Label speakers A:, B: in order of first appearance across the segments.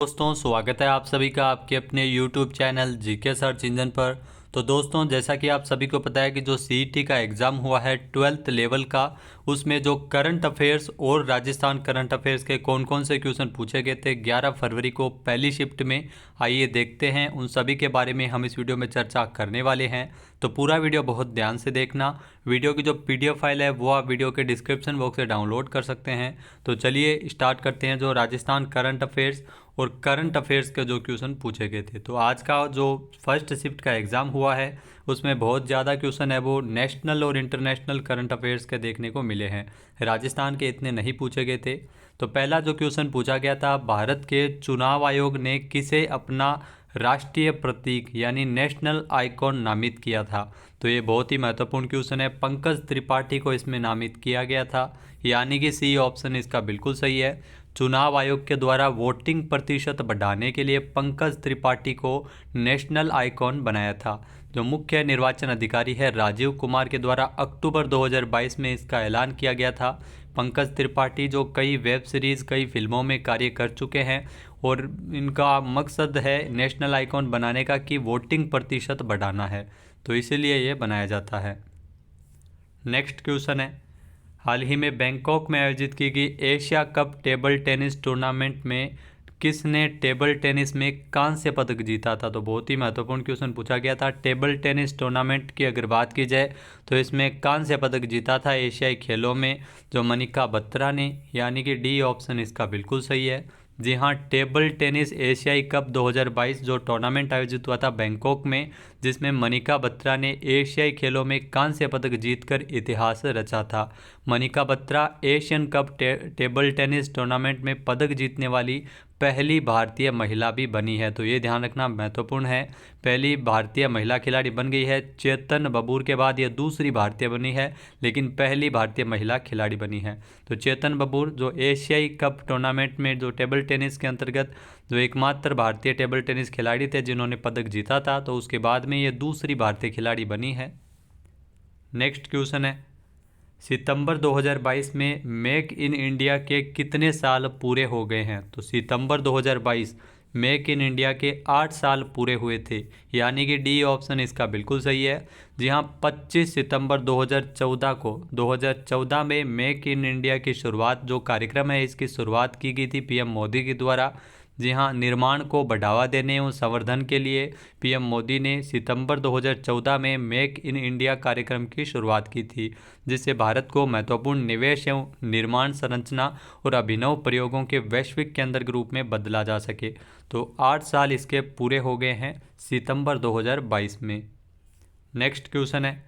A: दोस्तों स्वागत है आप सभी का आपके अपने YouTube channel GK search engine पर। तो दोस्तों जैसा कि आप सभी को पता है कि जो सीईटी का एग्ज़ाम हुआ है 12th लेवल का, उसमें जो करंट अफेयर्स और राजस्थान करंट अफेयर्स के कौन कौन से क्वेश्चन पूछे गए थे 11 फरवरी को पहली शिफ्ट में, आइए देखते हैं। उन सभी के बारे में हम इस वीडियो में चर्चा करने वाले हैं, तो पूरा वीडियो बहुत ध्यान से देखना। वीडियो की जो पीडीएफ फाइल है वो आप वीडियो के डिस्क्रिप्शन बॉक्स से डाउनलोड कर सकते हैं। तो चलिए स्टार्ट करते हैं जो राजस्थान करंट अफेयर्स और करंट अफेयर्स के जो क्वेश्चन पूछे गए थे। तो आज का जो फर्स्ट शिफ्ट का एग्ज़ाम हुआ है उसमें बहुत ज़्यादा क्वेश्चन है वो नेशनल और इंटरनेशनल करंट अफेयर्स के देखने को मिले हैं। राजस्थान के इतने नहीं पूछे गए थे। तो पहला जो क्वेश्चन पूछा गया था, भारत के चुनाव आयोग ने किसे अपना राष्ट्रीय प्रतीक यानी नेशनल आइकॉन नामित किया था। तो ये बहुत ही महत्वपूर्ण क्वेश्चन है। पंकज त्रिपाठी को इसमें नामित किया गया था, यानी कि सी ऑप्शन इसका बिल्कुल सही है। चुनाव आयोग के द्वारा वोटिंग प्रतिशत बढ़ाने के लिए पंकज त्रिपाठी को नेशनल आइकॉन बनाया था। जो मुख्य निर्वाचन अधिकारी है राजीव कुमार के द्वारा अक्टूबर 2022 में इसका ऐलान किया गया था। पंकज त्रिपाठी जो कई वेब सीरीज़ कई फिल्मों में कार्य कर चुके हैं और इनका मकसद है नेशनल आइकॉन बनाने का कि वोटिंग प्रतिशत बढ़ाना है, तो इसीलिए ये बनाया जाता है। नेक्स्ट क्वेश्चन है, हाल ही में बैंकॉक में आयोजित की गई Asia cup table tennis tournament में किसने टेबल टेनिस में कांस्य पदक जीता था। तो बहुत ही महत्वपूर्ण क्वेश्चन पूछा गया था। टेबल टेनिस टूर्नामेंट की अगर बात की जाए तो इसमें कांस्य पदक जीता था एशियाई खेलों में जो मनिका बत्रा ने, यानी कि डी ऑप्शन इसका बिल्कुल सही है। जी हाँ, टेबल टेनिस एशियाई कप 2022 जो टूर्नामेंट आयोजित हुआ था बैंकॉक में, जिसमें मनिका बत्रा ने एशियाई खेलों में कांस्य पदक जीतकर इतिहास रचा था। Manika Batra Asian cup table tennis tournament में पदक जीतने वाली पहली भारतीय महिला भी बनी है। तो ये ध्यान रखना महत्वपूर्ण है, पहली भारतीय महिला खिलाड़ी बन गई है। चेतन बबूर के बाद ये दूसरी भारतीय बनी है, लेकिन पहली भारतीय महिला खिलाड़ी बनी है। तो चेतन बबूर जो एशियाई कप टूर्नामेंट में जो टेबल टेनिस के अंतर्गत जो एकमात्र भारतीय टेबल टेनिस खिलाड़ी थे जिन्होंने पदक जीता था, तो उसके बाद में ये दूसरी भारतीय खिलाड़ी बनी है। नेक्स्ट क्वेश्चन है, सितंबर 2022 में मेक इन इंडिया के कितने साल पूरे हो गए हैं। तो सितंबर 2022 मेक इन इंडिया के 8 साल पूरे हुए थे, यानी कि डी ऑप्शन इसका बिल्कुल सही है। जी हाँ, 25 सितंबर 2014 में मेक इन इंडिया की शुरुआत जो कार्यक्रम है इसकी शुरुआत की गई थी पीएम मोदी के द्वारा। जी हाँ, निर्माण को बढ़ावा देने एवं संवर्धन के लिए पीएम मोदी ने सितंबर 2014 में मेक इन इंडिया कार्यक्रम की शुरुआत की थी, जिससे भारत को महत्वपूर्ण निवेश एवं निर्माण संरचना और अभिनव प्रयोगों के वैश्विक केंद्र के रूप में बदला जा सके। तो 8 साल इसके पूरे हो गए हैं सितंबर 2022 में। नेक्स्ट क्वेश्चन है,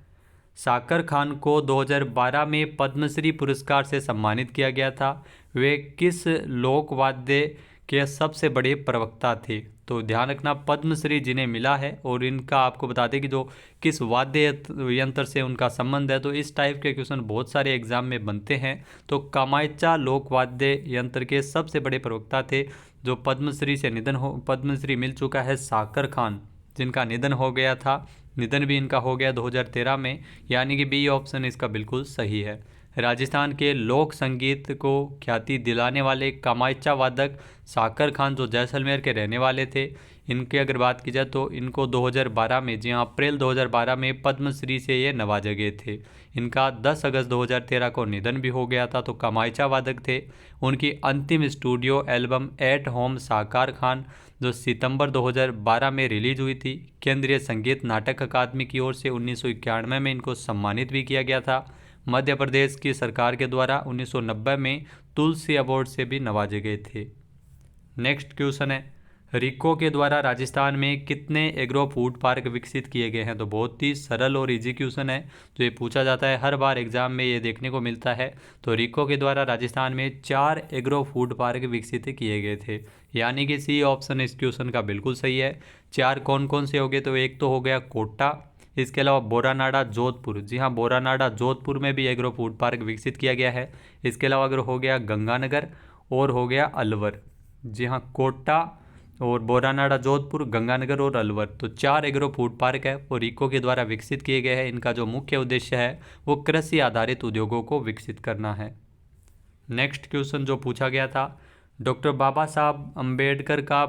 A: साकर खान को 2012 में पद्मश्री पुरस्कार से सम्मानित किया गया था। वे किस लोक वाद्य के सबसे बड़े प्रवक्ता थे। तो ध्यान रखना पद्मश्री जिन्हें मिला है और इनका आपको बता दें कि जो किस वाद्य यंत्र से उनका संबंध है। तो इस टाइप के क्वेश्चन बहुत सारे एग्जाम में बनते हैं। तो कामायचा लोक वाद्य यंत्र के सबसे बड़े प्रवक्ता थे जो पद्मश्री मिल चुका है साकर खान, जिनका निधन हो गया था। निधन भी इनका हो गया 2013 में, यानी कि बी ऑप्शन इसका बिल्कुल सही है। राजस्थान के लोक संगीत को ख्याति दिलाने वाले कामायचा वादक साकर खान जो जैसलमेर के रहने वाले थे, इनकी अगर बात की जाए तो इनको 2012 में, जी हाँ अप्रैल 2012 में पद्मश्री से ये नवाजे गए थे। इनका 10 अगस्त 2013 को निधन भी हो गया था। तो कामायचा वादक थे। उनकी अंतिम स्टूडियो एल्बम एट होम साकार खान जो सितंबर 2012 में रिलीज हुई थी, केंद्रीय संगीत नाटक अकादमी की ओर से 1991 में इनको सम्मानित भी किया गया था। मध्य प्रदेश की सरकार के द्वारा 1990 में तुलसी अवार्ड से भी नवाजे गए थे। नेक्स्ट क्वेश्चन है, रिको के द्वारा राजस्थान में कितने एग्रो फूड पार्क विकसित किए गए हैं। तो बहुत ही सरल और इजी क्वेश्चन है जो ये पूछा जाता है हर बार एग्जाम में, ये देखने को मिलता है। तो रिको के द्वारा राजस्थान में 4 एग्रो फूड पार्क विकसित किए गए थे, यानी कि सी ऑप्शन इस क्वेश्चन का बिल्कुल सही है। 4 कौन कौन से हो गए, तो एक तो हो गया कोटा, इसके अलावा बोरानाडा जोधपुर, जी हाँ बोरानाडा जोधपुर में भी एग्रो फूड पार्क विकसित किया गया है। इसके अलावा अगर हो गया गंगानगर और हो गया अलवर, जी हाँ कोटा और बोरानाडा जोधपुर, गंगानगर और अलवर, तो 4 एग्रो फूड पार्क है वो रिको के द्वारा विकसित किए गए हैं। इनका जो मुख्य उद्देश्य है वो कृषि आधारित उद्योगों को विकसित करना है। नेक्स्ट क्वेश्चन जो पूछा गया था, डॉक्टर बाबा साहब अम्बेडकर का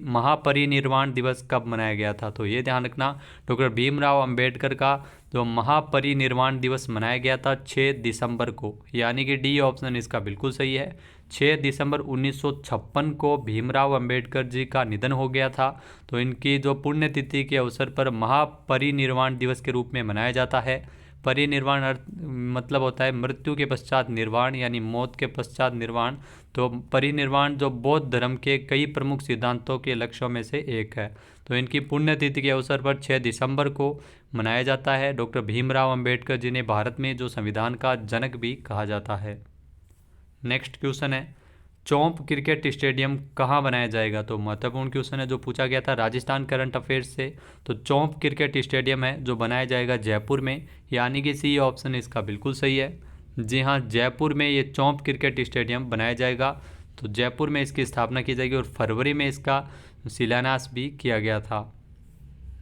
A: महापरिनिर्वाण दिवस कब मनाया गया था? तो ये ध्यान रखना, डॉक्टर भीमराव अम्बेडकर का जो महापरिनिर्वाण दिवस मनाया गया था 6 दिसंबर को, यानी कि डी ऑप्शन इसका बिल्कुल सही है। 6 दिसंबर 1956 को भीमराव अम्बेडकर जी का निधन हो गया था, तो इनकी जो पुण्यतिथि के अवसर पर महापरिनिर्वाण दिवस के रूप में मनाया जाता है। परिनिर्वाण अर्थ मतलब होता है मृत्यु के पश्चात निर्वाण, यानी मौत के पश्चात निर्वाण। तो परिनिर्वाण जो बौद्ध धर्म के कई प्रमुख सिद्धांतों के लक्ष्यों में से एक है, तो इनकी पुण्यतिथि के अवसर पर 6 दिसंबर को मनाया जाता है। डॉक्टर भीमराव अंबेडकर जिन्हें भारत में जो संविधान का जनक भी कहा जाता है। नेक्स्ट क्वेश्चन है, चौंप क्रिकेट स्टेडियम कहाँ बनाया जाएगा? तो महत्वपूर्ण क्वेश्चन है जो पूछा गया था राजस्थान करंट अफेयर्स से। तो चौंप क्रिकेट स्टेडियम है जो बनाया जाएगा जयपुर में, यानी कि सी ऑप्शन इसका बिल्कुल सही है। जी हाँ, जयपुर में ये चौंप क्रिकेट स्टेडियम बनाया जाएगा। तो जयपुर में इसकी स्थापना की जाएगी और फरवरी में इसका शिलान्यास भी किया गया था।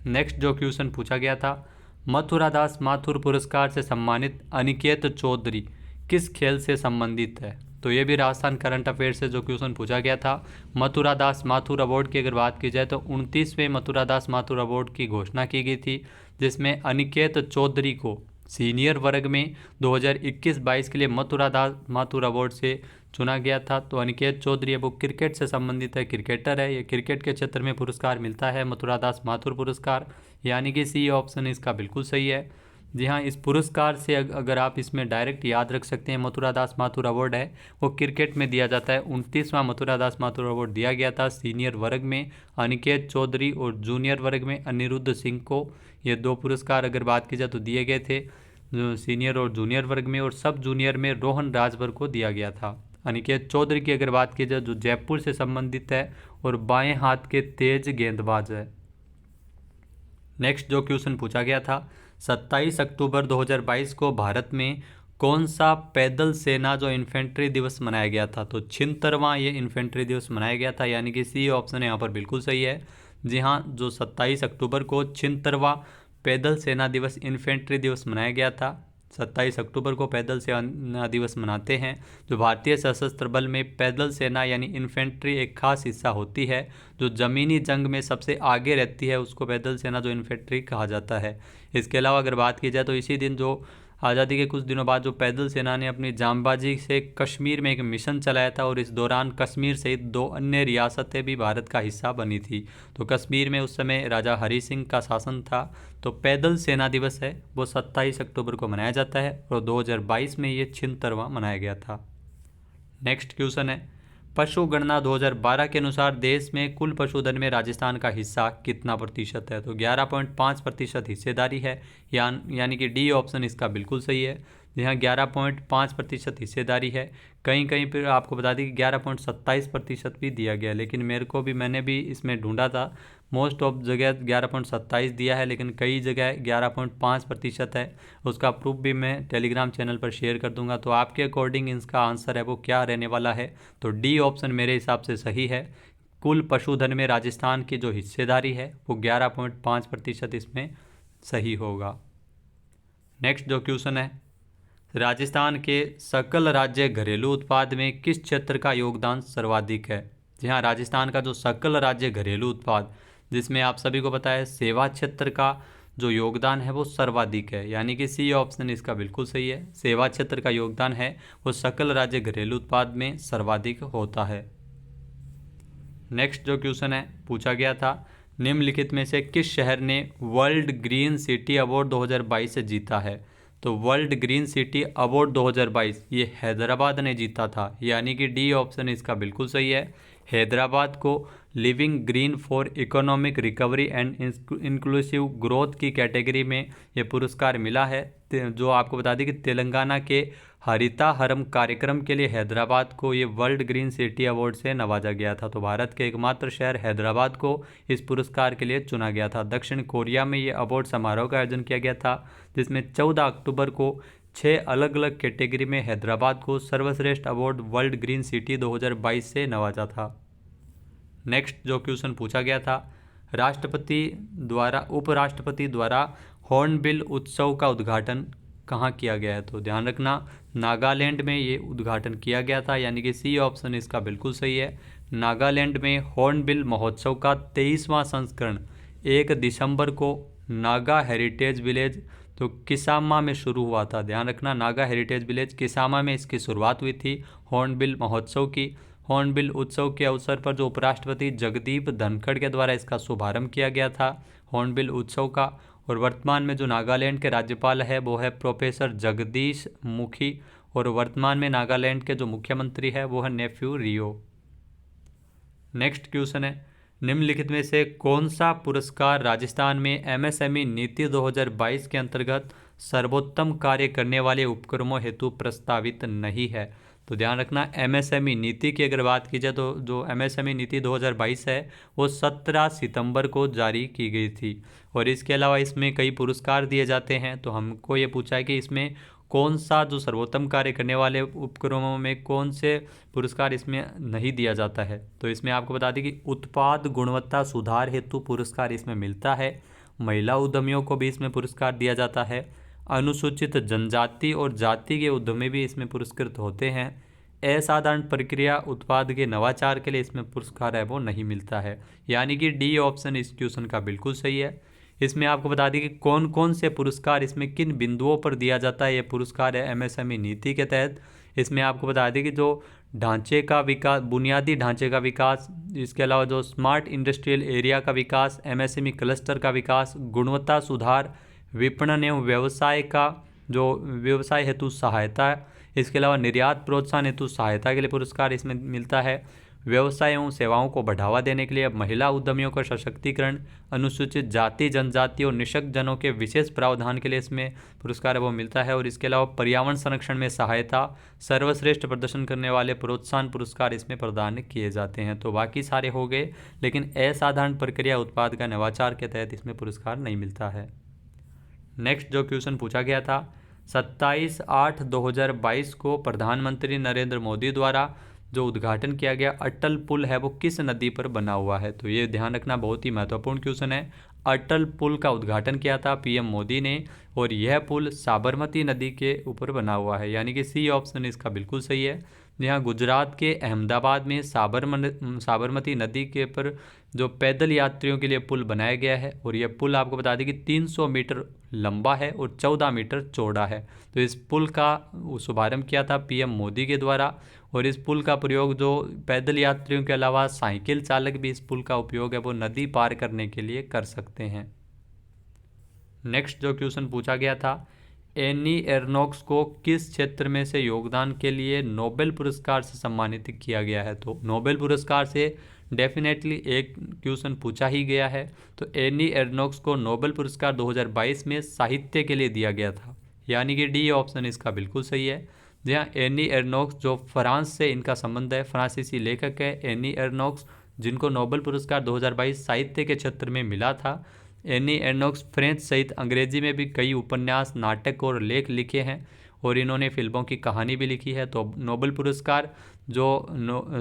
A: नेक्स्ट जो क्वेश्चन पूछा गया था, मथुरा दास माथुर पुरस्कार से सम्मानित अनिकेत चौधरी किस खेल से संबंधित है? तो ये भी राजस्थान करंट अफेयर से जो क्वेश्चन पूछा गया था। मथुरा दास माथुर अवार्ड की अगर बात की जाए तो 29वें मथुरा दास माथुर अवार्ड की घोषणा की गई थी, जिसमें अनिकेत चौधरी को सीनियर वर्ग में 2021-22 के लिए मथुरा दास माथुर अवार्ड से चुना गया था। तो अनिकेत चौधरी वो क्रिकेट से संबंधित है, क्रिकेटर है, ये क्रिकेट के क्षेत्र में पुरस्कार मिलता है मथुरा दास माथुर पुरस्कार, यानी कि सी ऑप्शन इसका बिल्कुल सही है। जी हाँ, इस पुरस्कार से अगर आप इसमें डायरेक्ट याद रख सकते हैं, मथुरा दास माथुर अवार्ड है वो क्रिकेट में दिया जाता है। 29वां मथुरा दास माथुर अवार्ड दिया गया था सीनियर वर्ग में अनिकेत चौधरी और जूनियर वर्ग में अनिरुद्ध सिंह को। ये 2 पुरस्कार अगर बात की जाए तो दिए गए थे सीनियर और जूनियर वर्ग में, और सब जूनियर में रोहन राजभर को दिया गया था। अनिकेत चौधरी की अगर बात की जाए जो जयपुर से संबंधित है और बाएं हाथ के तेज गेंदबाज है। नेक्स्ट जो क्वेश्चन पूछा गया था, 27 अक्टूबर 2022 को भारत में कौन सा पैदल सेना जो इन्फेंट्री दिवस मनाया गया था? तो 76वां ये इन्फेंट्री दिवस मनाया गया था, यानी कि सी ऑप्शन यहाँ पर बिल्कुल सही है। जी हाँ, जो 27 अक्टूबर को 76वां पैदल सेना दिवस इन्फेंट्री दिवस मनाया गया था। 27 अक्टूबर को पैदल सेना दिवस मनाते हैं। जो भारतीय सशस्त्र बल में पैदल सेना यानी इन्फेंट्री एक खास हिस्सा होती है जो ज़मीनी जंग में सबसे आगे रहती है, उसको पैदल सेना जो इन्फेंट्री कहा जाता है। इसके अलावा अगर बात की जाए तो इसी दिन जो आज़ादी के कुछ दिनों बाद जो पैदल सेना ने अपनी जांबाजी से कश्मीर में एक मिशन चलाया था, और इस दौरान कश्मीर सहित 2 अन्य रियासतें भी भारत का हिस्सा बनी थी। तो कश्मीर में उस समय राजा हरि सिंह का शासन था। तो पैदल सेना दिवस है वो 27 अक्टूबर को मनाया जाता है और 2022 में ये 76वां मनाया गया था। नेक्स्ट क्वेश्चन है, पशु गणना 2012 के अनुसार देश में कुल पशुधन में राजस्थान का हिस्सा कितना प्रतिशत है? तो 11.5% हिस्सेदारी है, यानी कि डी ऑप्शन इसका बिल्कुल सही है। यहाँ 11.5% हिस्सेदारी है। कहीं कहीं पर आपको बता दें कि 11.27% भी दिया गया, लेकिन मैंने भी इसमें ढूंढा था, मोस्ट ऑफ जगह 11.27 दिया है, लेकिन कई जगह 11.5% है। उसका प्रूफ भी मैं टेलीग्राम चैनल पर शेयर कर दूंगा। तो आपके अकॉर्डिंग इसका आंसर है वो क्या रहने वाला है? तो डी ऑप्शन मेरे हिसाब से सही है। कुल पशुधन में राजस्थान की जो हिस्सेदारी है वो 11.5% इसमें सही होगा। नेक्स्ट जो क्वेश्चन है, राजस्थान के सकल राज्य घरेलू उत्पाद में किस क्षेत्र का योगदान सर्वाधिक है? जी हाँ, राजस्थान का जो सकल राज्य घरेलू उत्पाद, जिसमें आप सभी को पता है सेवा क्षेत्र का जो योगदान है वो सर्वाधिक है, यानी कि सी ऑप्शन इसका बिल्कुल सही है। सेवा क्षेत्र का योगदान है वो सकल राज्य घरेलू उत्पाद में सर्वाधिक होता है। नेक्स्ट जो क्वेश्चन है पूछा गया था, निम्नलिखित में से किस शहर ने वर्ल्ड ग्रीन सिटी अवार्ड 2022 से जीता है? तो वर्ल्ड ग्रीन सिटी अवार्ड 2022 ये हैदराबाद ने जीता था, यानी कि डी ऑप्शन इसका बिल्कुल सही है। हैदराबाद को living green for economic recovery and inclusive growth की कैटेगरी में ये पुरस्कार मिला है। जो आपको बता दें कि तेलंगाना के हरिताहरम कार्यक्रम के लिए हैदराबाद को ये वर्ल्ड ग्रीन सिटी अवार्ड से नवाजा गया था। तो भारत के एकमात्र शहर हैदराबाद को इस पुरस्कार के लिए चुना गया था। दक्षिण कोरिया में ये अवार्ड समारोह का आयोजन किया गया था, जिसमें 14 अक्टूबर को 6 अलग अलग कैटेगरी में हैदराबाद को सर्वश्रेष्ठ अवार्ड वर्ल्ड ग्रीन सिटी 2022 से नवाजा था। नेक्स्ट जो क्वेश्चन पूछा गया था, उपराष्ट्रपति द्वारा हॉर्नबिल उत्सव का उद्घाटन कहाँ किया गया है, तो ध्यान रखना नागालैंड में ये उद्घाटन किया गया था, यानी कि सी ऑप्शन इसका बिल्कुल सही है। नागालैंड में हॉर्नबिल महोत्सव का 23वां संस्करण 1 दिसंबर को नागा हेरिटेज विलेज तो किसामा में शुरू हुआ था। ध्यान रखना नागा हेरिटेज विलेज किसामा में इसकी शुरुआत हुई थी हॉर्नबिल महोत्सव की। हॉर्नबिल उत्सव के अवसर पर जो उपराष्ट्रपति जगदीप धनखड़ के द्वारा इसका शुभारंभ किया गया था हॉर्नबिल उत्सव का। और वर्तमान में जो नागालैंड के राज्यपाल है वो है प्रोफेसर जगदीश मुखी, और वर्तमान में नागालैंड के जो मुख्यमंत्री है वो है नेफ्यू रियो। नेक्स्ट क्वेश्चन है, निम्नलिखित में से कौन सा पुरस्कार राजस्थान में एमएसएमई नीति 2022 के अंतर्गत सर्वोत्तम कार्य करने वाले उपक्रमों हेतु प्रस्तावित नहीं है। तो ध्यान रखना एमएसएमई नीति की अगर बात की जाए तो जो एमएसएमई नीति 2022 है वो 17 सितंबर को जारी की गई थी, और इसके अलावा इसमें कई पुरस्कार दिए जाते हैं। तो हमको ये पूछा है कि इसमें कौन सा जो सर्वोत्तम कार्य करने वाले उपक्रमों में कौन से पुरस्कार इसमें नहीं दिया जाता है। तो इसमें आपको बता दें कि उत्पाद गुणवत्ता सुधार हेतु पुरस्कार इसमें मिलता है, महिला उद्यमियों को भी इसमें पुरस्कार दिया जाता है, अनुसूचित जनजाति और जाति के उद्यमी भी इसमें पुरस्कृत होते हैं। असाधारण प्रक्रिया उत्पाद के नवाचार के लिए इसमें पुरस्कार है वो नहीं मिलता है, यानी कि डी ऑप्शन इस क्वेश्चन का बिल्कुल सही है। इसमें आपको बता दें कि कौन कौन से पुरस्कार इसमें किन बिंदुओं पर दिया जाता है। ये पुरस्कार है एमएसएमई नीति के तहत। इसमें आपको बता दें कि जो ढांचे का विकास, बुनियादी ढांचे का विकास, इसके अलावा जो स्मार्ट इंडस्ट्रियल एरिया का विकास, एमएसएमई क्लस्टर का विकास, गुणवत्ता सुधार, विपणन एवं व्यवसाय का जो व्यवसाय हेतु सहायता, इसके अलावा निर्यात प्रोत्साहन हेतु सहायता के लिए पुरस्कार इसमें मिलता है, व्यवसाय एवं सेवाओं को बढ़ावा देने के लिए महिला उद्यमियों का सशक्तिकरण, अनुसूचित जाति जनजाति और निःशक्त जनों के विशेष प्रावधान के लिए इसमें पुरस्कार वो मिलता है, और इसके अलावा पर्यावरण संरक्षण में सहायता, सर्वश्रेष्ठ प्रदर्शन करने वाले प्रोत्साहन पुरस्कार इसमें प्रदान किए जाते हैं। तो बाकी सारे हो गए, लेकिन असाधारण प्रक्रिया उत्पाद का नवाचार के तहत इसमें पुरस्कार नहीं मिलता है। नेक्स्ट जो क्वेश्चन पूछा गया था 27/8/2022 को प्रधानमंत्री नरेंद्र मोदी द्वारा जो उद्घाटन किया गया अटल पुल है वो किस नदी पर बना हुआ है। तो ये ध्यान रखना बहुत ही महत्वपूर्ण क्वेश्चन है। अटल पुल का उद्घाटन किया था पीएम मोदी ने, और यह पुल साबरमती नदी के ऊपर बना हुआ है, यानी कि सी ऑप्शन इसका बिल्कुल सही है। यहाँ गुजरात के अहमदाबाद में साबरमती नदी के ऊपर जो पैदल यात्रियों के लिए पुल बनाया गया है, और यह पुल आपको बता दें कि 300 मीटर लंबा है और 14 मीटर चौड़ा है। तो इस पुल का शुभारंभ किया था पीएम मोदी के द्वारा, और इस पुल का प्रयोग जो पैदल यात्रियों के अलावा साइकिल चालक भी इस पुल का उपयोग है वो नदी पार करने के लिए कर सकते हैं। नेक्स्ट जो क्वेश्चन पूछा गया था, एनी एर्नोक्स को किस क्षेत्र में से योगदान के लिए नोबेल पुरस्कार से सम्मानित किया गया है। तो नोबेल पुरस्कार से डेफिनेटली एक क्वेश्चन पूछा ही गया है। तो एनी एर्नोक्स को नोबेल पुरस्कार 2022 में साहित्य के लिए दिया गया था, यानी कि डी ऑप्शन इसका बिल्कुल सही है। जहाँ एनी एर्नोक्स जो फ्रांस से इनका संबंध है, फ्रांसीसी लेखक है एनी एर्नोक्स, जिनको नोबेल पुरस्कार 2022 साहित्य के क्षेत्र में मिला था। एनी एर्नोक्स फ्रेंच सहित अंग्रेजी में भी कई उपन्यास, नाटक और लेख लिखे हैं, और इन्होंने फिल्मों की कहानी भी लिखी है। तो नोबेल पुरस्कार जो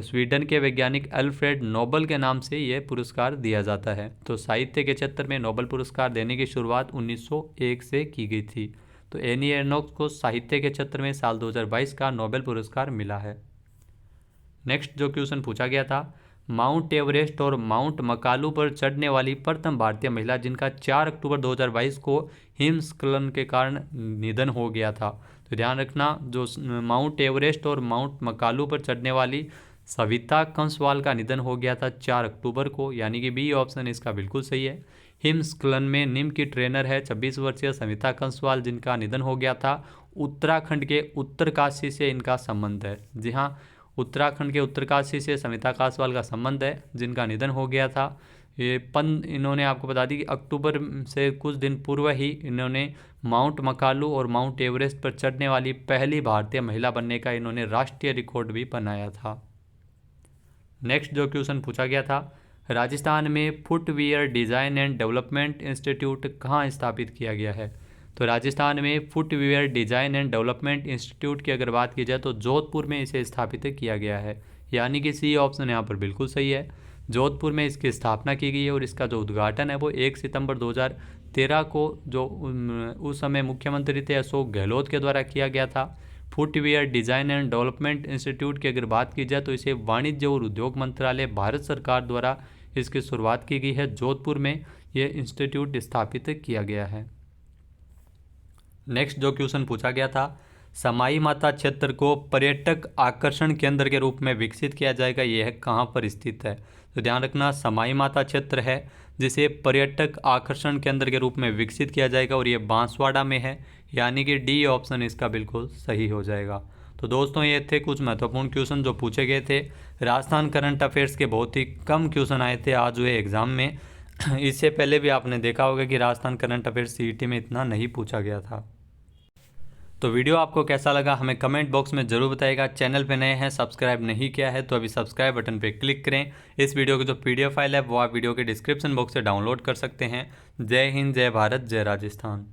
A: स्वीडन के वैज्ञानिक अल्फ्रेड नोबेल के नाम से ये पुरस्कार दिया जाता है। तो साहित्य के क्षेत्र में नोबेल पुरस्कार देने की शुरुआत 1901 से की गई थी। तो एनी एर्नोक्स को साहित्य के क्षेत्र में साल 2022 का नोबेल पुरस्कार मिला है। नेक्स्ट जो क्वेश्चन पूछा गया था, माउंट एवरेस्ट और माउंट मकालू पर चढ़ने वाली प्रथम भारतीय महिला जिनका 4 अक्टूबर 2022 को हिमस्खलन के कारण निधन हो गया था। तो ध्यान रखना जो माउंट एवरेस्ट और माउंट मकालू पर चढ़ने वाली सविता कंसवाल का निधन हो गया था 4 अक्टूबर को, यानी कि बी ऑप्शन इसका बिल्कुल सही है। हिमस्खलन में निम की ट्रेनर है 26 वर्षीय सविता कंसवाल, जिनका निधन हो गया था। उत्तराखंड के उत्तरकाशी से इनका संबंध है। जी हाँ, उत्तराखंड के उत्तरकाशी से सविता कंसवाल का संबंध है, जिनका निधन हो गया था। इन्होंने आपको बता दी कि अक्टूबर से कुछ दिन पूर्व ही इन्होंने माउंट मकालू और माउंट एवरेस्ट पर चढ़ने वाली पहली भारतीय महिला बनने का इन्होंने राष्ट्रीय रिकॉर्ड भी बनाया था। नेक्स्ट जो क्वेश्चन पूछा गया था, राजस्थान में footwear design and development institute कहाँ स्थापित किया गया है। तो राजस्थान में footwear design and development institute की अगर बात की जाए तो जोधपुर में इसे स्थापित किया गया है, यानी कि सी ऑप्शन यहाँ पर बिल्कुल सही है। जोधपुर में इसकी स्थापना की गई है, और इसका जो उद्घाटन है वो 1 सितंबर 13 को जो उस समय मुख्यमंत्री थे अशोक गहलोत के द्वारा किया गया था। Footwear design and development institute की अगर बात की जाए तो इसे वाणिज्य और उद्योग मंत्रालय भारत सरकार द्वारा इसकी शुरुआत की गई है। जोधपुर में यह इंस्टीट्यूट स्थापित किया गया है। नेक्स्ट जो क्वेश्चन पूछा गया था, समाई माता क्षेत्र को पर्यटक आकर्षण केंद्र के रूप में विकसित किया जाएगा, यह कहाँ पर स्थित है? तो ध्यान रखना, समाई माता क्षेत्र है जिसे पर्यटक आकर्षण केंद्र के रूप में विकसित किया जाएगा और ये बांसवाड़ा में है, यानी कि डी ऑप्शन इसका बिल्कुल सही हो जाएगा। तो दोस्तों ये थे कुछ महत्वपूर्ण क्वेश्चन जो पूछे गए थे। राजस्थान करंट अफेयर्स के बहुत ही कम क्वेश्चन आए थे आज हुए एग्ज़ाम में। इससे पहले भी आपने देखा होगा कि राजस्थान करंट अफेयर्स सीईटी में इतना नहीं पूछा गया था। तो वीडियो आपको कैसा लगा हमें कमेंट बॉक्स में ज़रूर बताइएगा। चैनल पे नए हैं, सब्सक्राइब नहीं किया है तो अभी सब्सक्राइब बटन पे क्लिक करें। इस वीडियो की जो पीडीएफ फाइल है वो आप वीडियो के डिस्क्रिप्शन बॉक्स से डाउनलोड कर सकते हैं। जय हिंद, जय भारत, जय राजस्थान।